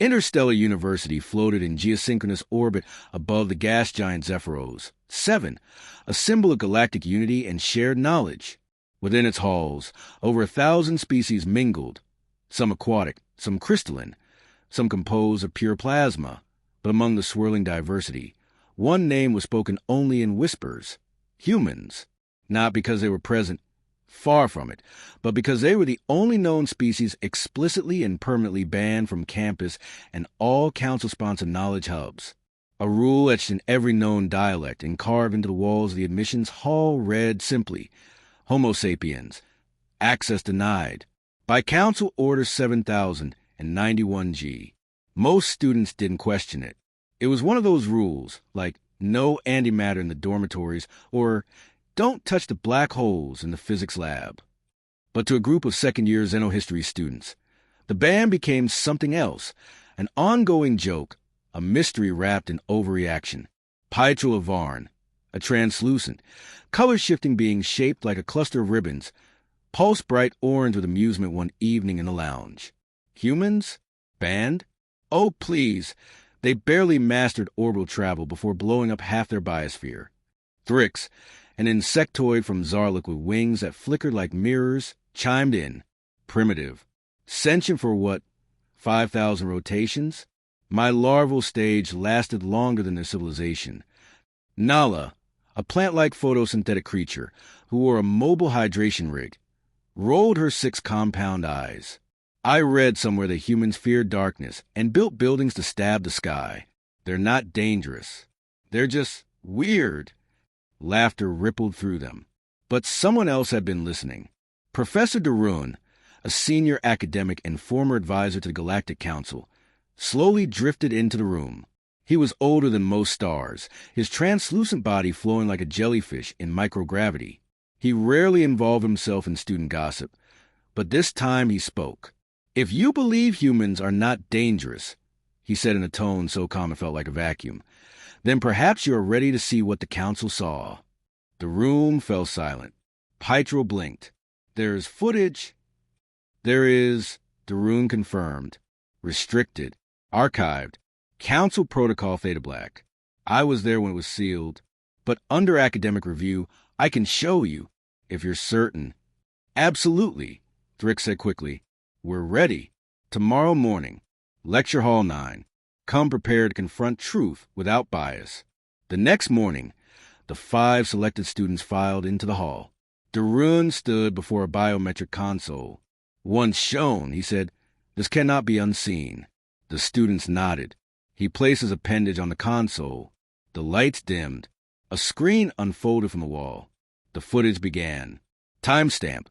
Interstellar University floated in geosynchronous orbit above the gas giant Zephyros. 7. A symbol of galactic unity and shared knowledge. Within its halls, over 1,000 species mingled, some aquatic, some crystalline, some composed of pure plasma. But among the swirling diversity, one name was spoken only in whispers: humans. Not because they were present, far from it, but because they were the only known species explicitly and permanently banned from campus and all council-sponsored knowledge hubs. A rule etched in every known dialect and carved into the walls of the admissions hall read simply: Homo sapiens. Access denied. By Council Order 7091G. Most students didn't question it. It was one of those rules, like no antimatter in the dormitories or don't touch the black holes in the physics lab. But to a group of second-year xenohistory students, the ban became something else, an ongoing joke, a mystery wrapped in overreaction. Pietro of Varn, a translucent, color-shifting being shaped like a cluster of ribbons, pulsed bright orange with amusement one evening in the lounge. Humans? Banned? Oh, please. They barely mastered orbital travel before blowing up half their biosphere. Thrix, an insectoid from Zarlik with wings that flickered like mirrors, chimed in. Primitive. Sentient for what, 5,000 rotations? My larval stage lasted longer than their civilization. Nala, a plant-like photosynthetic creature who wore a mobile hydration rig, rolled her 6 compound eyes. I read somewhere that humans feared darkness and built buildings to stab the sky. They're not dangerous. They're just weird. Laughter rippled through them. But someone else had been listening. Professor Darun, a senior academic and former advisor to the Galactic Council, slowly drifted into the room. He was older than most stars, his translucent body flowing like a jellyfish in microgravity. He rarely involved himself in student gossip, but this time he spoke. If you believe humans are not dangerous, he said in a tone so calm it felt like a vacuum, then perhaps you are ready to see what the council saw. The room fell silent. Pietro blinked. There's footage. There is, Darun confirmed. Restricted. Archived. Council Protocol Theta Black. I was there when it was sealed, but under academic review, I can show you, if you're certain. Absolutely, Thrick said quickly. We're ready. Tomorrow morning. Lecture Hall 9. Come prepared to confront truth without bias. The next morning, the 5 selected students filed into the hall. Darun stood before a biometric console. Once shown, he said, this cannot be unseen. The students nodded. He placed his appendage on the console. The lights dimmed. A screen unfolded from the wall. The footage began. Timestamp.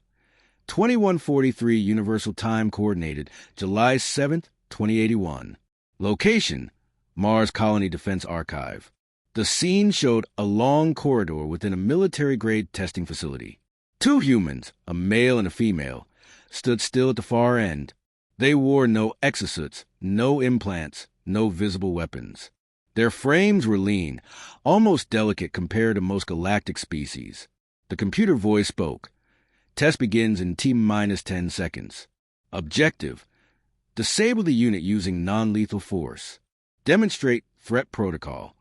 2143 Universal Time Coordinated, July 7th, 2081. Location, Mars Colony Defense Archive. The scene showed a long corridor within a military-grade testing facility. 2 humans, a male and a female, stood still at the far end. They wore no exosuits, no implants, no visible weapons. Their frames were lean, almost delicate compared to most galactic species. The computer voice spoke. Test begins in T-minus 10 seconds. Objective: disable the unit using non-lethal force. Demonstrate threat protocol.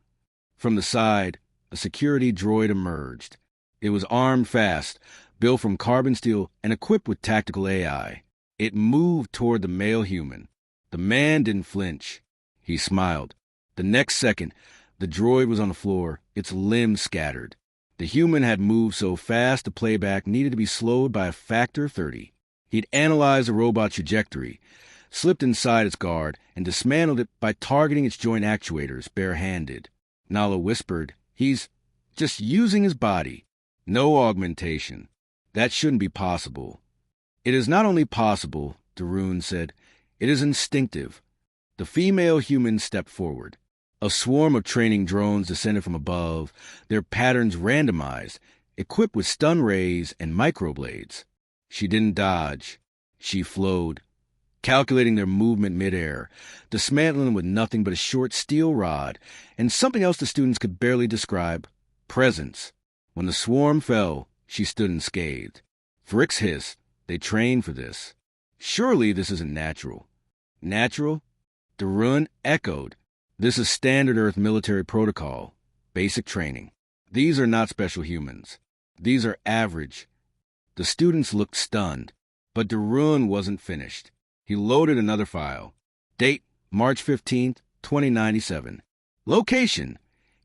From the side, a security droid emerged. It was armed fast, built from carbon steel and equipped with tactical AI. It moved toward the male human. The man didn't flinch. He smiled. The next second, the droid was on the floor, its limbs scattered. The human had moved so fast the playback needed to be slowed by a factor of 30. He'd analyzed the robot's trajectory, slipped inside its guard, and dismantled it by targeting its joint actuators, barehanded. Nala whispered, he's just using his body. No augmentation. That shouldn't be possible. It is not only possible, Darun said, it is instinctive. The female human stepped forward. A swarm of training drones descended from above, their patterns randomized, equipped with stun rays and microblades. She didn't dodge. She flowed, calculating their movement midair, dismantling them with nothing but a short steel rod, and something else the students could barely describe: presence. When the swarm fell, she stood unscathed. Fricks hissed. They trained for this. Surely this isn't natural. Natural? Darun echoed. This is standard Earth military protocol. Basic training. These are not special humans. These are average. The students looked stunned, but Darun wasn't finished. He loaded another file. Date, March 15th, 2097. Location,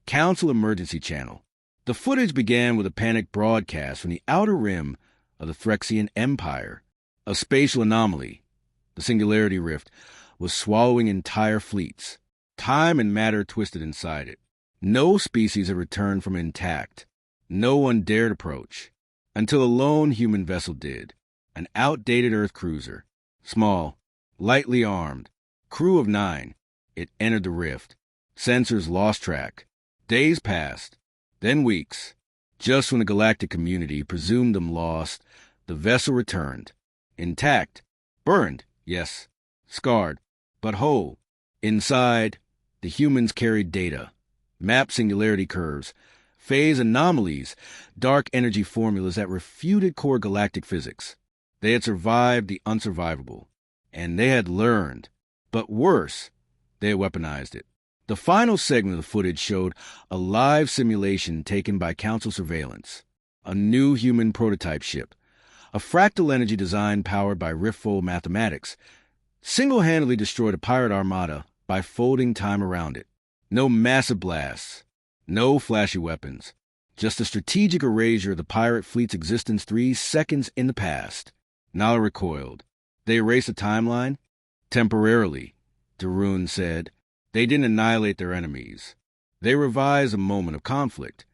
Council Emergency Channel. The footage began with a panicked broadcast from the outer rim of the Threxian Empire. A spatial anomaly, the Singularity Rift, was swallowing entire fleets. Time and matter twisted inside it. No species had returned from intact. No one dared approach, until a lone human vessel did. An outdated Earth cruiser. Small, lightly armed. Crew of 9. It entered the rift. Sensors lost track. Days passed, then weeks. Just when the galactic community presumed them lost, the vessel returned. Intact. Burned, yes. Scarred, but whole. Inside, the humans carried data. Map singularity curves, phase anomalies, dark energy formulas that refuted core galactic physics. They had survived the unsurvivable, and they had learned. But worse, they had weaponized it. The final segment of the footage showed a live simulation taken by Council surveillance. A new human prototype ship. A fractal energy design powered by riftfold mathematics. Single-handedly destroyed a pirate armada by folding time around it. No massive blasts. No flashy weapons. Just a strategic erasure of the pirate fleet's existence 3 seconds in the past. Nala recoiled. They erased the timeline? Temporarily, Darun said. They didn't annihilate their enemies. They revised a moment of conflict.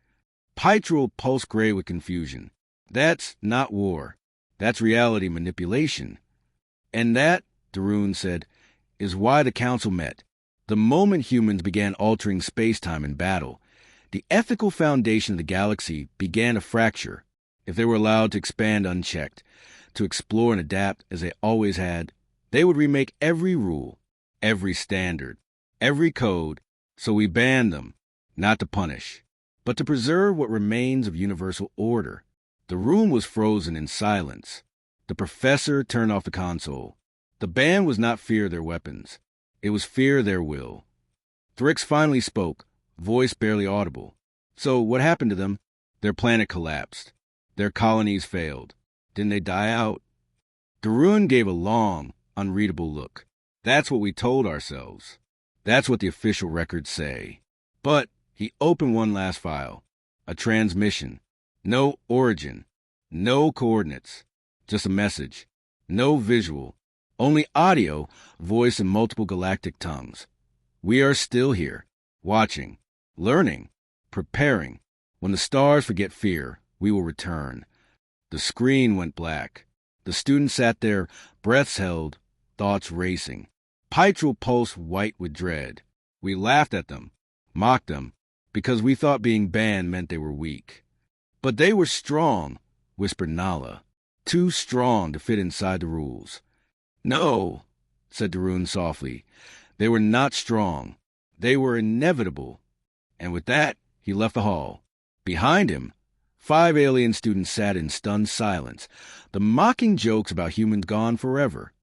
Pytral pulsed gray with confusion. That's not war. That's reality manipulation. And that, Darun said, is why the Council met. The moment humans began altering space-time in battle, the ethical foundation of the galaxy began to fracture. If they were allowed to expand unchecked, to explore and adapt as they always had, they would remake every rule, every standard, every code, so we banned them, not to punish, but to preserve what remains of universal order. The room was frozen in silence. The professor turned off the console. The ban was not fear of their weapons. It was fear of their will. Thrix finally spoke, voice barely audible. So what happened to them? Their planet collapsed. Their colonies failed. Didn't they die out? Darun gave a long, unreadable look. That's what we told ourselves. That's what the official records say. But he opened one last file. A transmission. No origin. No coordinates. Just a message. No visual. Only audio, voice in multiple galactic tongues. We are still here, watching, learning, preparing. When the stars forget fear, we will return. The screen went black. The students sat there, breaths held, thoughts racing. Pytral pulsed white with dread. We laughed at them, mocked them, because we thought being banned meant they were weak. But they were strong, whispered Nala. Too strong to fit inside the rules. No, said Darun softly. They were not strong. They were inevitable. And with that, he left the hall. Behind him, 5 alien students sat in stunned silence, the mocking jokes about humans gone forever.